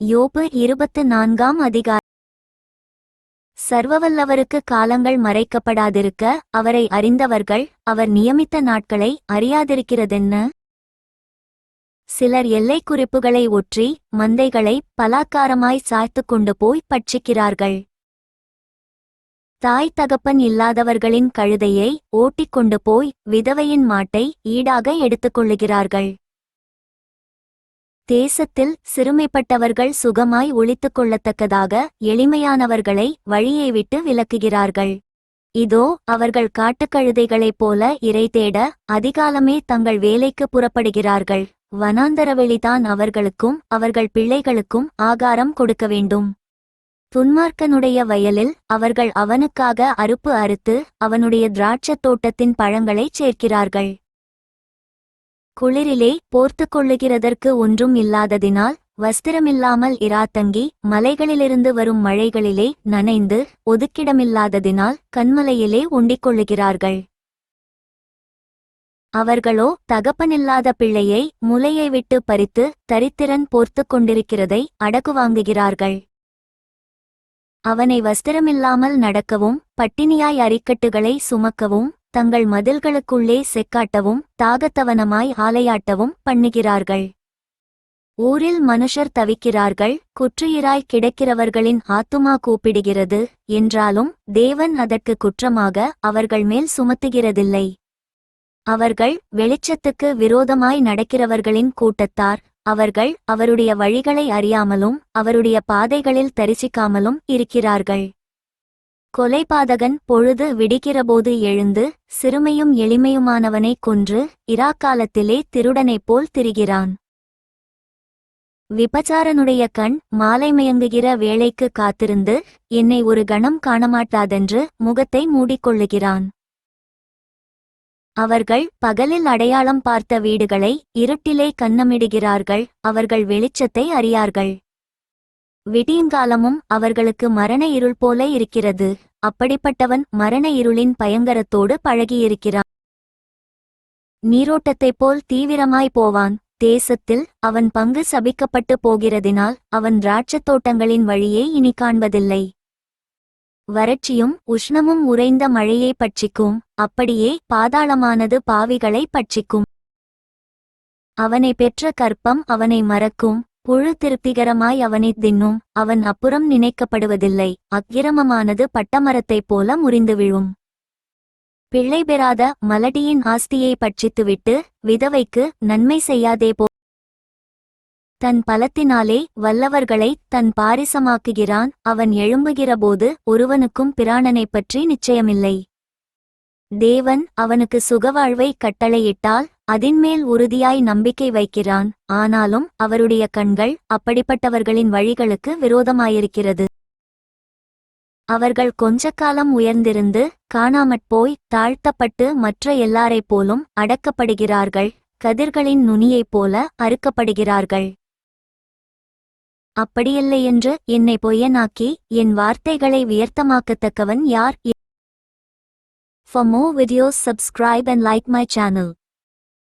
யோபு 24ஆம் அதிகாரம். சர்வவல்லவருக்கு காலங்கள் மறைக்கப்படாதிருக்க அவரை அறிந்தவர்கள் அவர் நியமித்த நாட்களை அறியாதிருக்கிறதென்ன? சிலர் எல்லை குறிப்புகளை ஒற்றி மந்தைகளை பலாக்காரமாய் சாய்த்து கொண்டு போய் பட்சிக்கிறார்கள். தாய் தகப்பன் இல்லாதவர்களின் கழுதையை ஓட்டிக்கொண்டு போய் விதவையின் மாட்டை ஈடாக எடுத்துக்கொள்ளுகிறார்கள். தேசத்தில் சிறுமைப்பட்டவர்கள் சுகமாய் ஒளித்துக் கொள்ளத்தக்கதாக எளிமையானவர்களை வழியை விட்டு விலக்குகிறார்கள். இதோ அவர்கள் காட்டுக்கழுதைகளைப் போல இரை தேட அதிகாலமே தங்கள் வேலைக்கு புறப்படுகிறார்கள். வனாந்தரவெளிதான் அவர்களுக்கும் அவர்கள் பிள்ளைகளுக்கும் ஆகாரம் கொடுக்க வேண்டும். துன்மார்க்கனுடைய வயலில் அவர்கள் அவனுக்காக அறுப்பு அறுத்து அவனுடைய திராட்சத் தோட்டத்தின் பழங்களைச் சேர்க்கிறார்கள். குளிரிலே போர்த்து கொள்ளுகிறதற்கு ஒன்றும் இல்லாததினால் வஸ்திரமில்லாமல் இராத்தங்கி மலைகளிலிருந்து வரும் மழைகளிலே நனைந்து ஒதுக்கிடமில்லாததினால் கண்மலையிலே ஒண்டிக்கொள்ளுகிறார்கள். அவர்களோ தகப்பனில்லாத பிள்ளையை முலையை விட்டு பறித்து தரித்திரன் போர்த்து கொண்டிருக்கிறதை அடகு வாங்குகிறார்கள். அவனை வஸ்திரமில்லாமல் நடக்கவும் பட்டினியாய் அரிக்கட்டுகளை சுமக்கவும் தங்கள் மதில்களுக்குள்ளே செக்காட்டவும் தாகத்தவனமாய் ஆலையாட்டவும் பண்ணுகிறார்கள். ஊரில் மனுஷர் தவிக்கிறார்கள், குற்றுயிராய் கிடக்கிறவர்களின் ஆத்துமா கூப்பிடுகிறது. என்றாலும் தேவன் அதற்கு குற்றமாக அவர்கள் மேல் சுமத்துகிறதில்லை. அவர்கள் வெளிச்சத்துக்கு விரோதமாய் நடக்கிறவர்களின் கூட்டத்தார். அவர்கள் அவருடைய வழிகளை அறியாமலும் அவருடைய பாதைகளில் தரிசிக்காமலும் இருக்கிறார்கள். கொலைபாதகன் பொழுது விடிகிறபோது எழுந்து சிறுமையும் எளிமையுமானவனைக் கொன்று இராக்காலத்திலே திருடனைப் போல் திரிகிறான். விபச்சாரனுடைய கண் மாலைமயங்குகிற வேளைக்கு காத்திருந்து என்னை ஒரு கணம் காணமாட்டாதென்று முகத்தை மூடிக்கொள்ளுகிறான். அவர்கள் பகலில் அடையாளம் பார்த்த வீடுகளை இருட்டிலே கன்னமிடுகிறார்கள். அவர்கள் வெளிச்சத்தை அறியார்கள். விடியுங்காலமும் அவர்களுக்கு மரண இருள் போல இருக்கிறது. அப்படிப்பட்டவன் மரண இருளின் பயங்கரத்தோடு பழகியிருக்கிறான். நீரோட்டத்தைப் போல் தீவிரமாய் போவான். தேசத்தில் அவன் பங்கு சபிக்கப்பட்டு போகிறதினால் அவன் திராட்சத் தோட்டங்களின் வழியே இனி காண்பதில்லை. வறட்சியும் உஷ்ணமும் உறைந்த மழையை பட்சிக்கும். அப்படியே பாதாளமானது பாவிகளை பட்சிக்கும். அவனை பெற்ற கற்பம் அவனை மறக்கும். புழு திருப்திகரமாய் அவனைத் தின்னும். அவன் அப்புறம் நினைக்கப்படுவதில்லை. அக்கிரமமானது பட்டமரத்தைப் போல முறிந்து விழும். பிள்ளை பெறாத மலடியின் ஆஸ்தியை பட்சித்துவிட்டு விதவைக்கு நன்மை செய்யாதே போ. தன் பலத்தினாலே வல்லவர்களை தன் பாரிசமாக்குகிறான். அவன் எழும்புகிறபோது ஒருவனுக்கும் பிராணனைப் பற்றி நிச்சயமில்லை. தேவன் அவனுக்கு சுகவாழ்வை கட்டளையிட்டால் அதின்மேல் உறுதியாய் நம்பிக்கை வைக்கிறான். ஆனாலும் அவருடைய கண்கள் அப்படிப்பட்டவர்களின் வழிகளுக்கு விரோதமாயிருக்கிறது. அவர்கள் கொஞ்ச காலம் உயர்ந்திருந்து காணாமற்போய் தாழ்த்தப்பட்டு மற்ற எல்லாரைப் போலும் அடக்கப்படுகிறார்கள். கதிர்களின் நுனியைப் போல அறுக்கப்படுகிறார்கள். அப்படியில்லையென்று என்னை பொய்யனாக்கி என் வார்த்தைகளை வியர்த்தமாக்கத்தக்கவன் யார்? For more videos, subscribe and like my channel.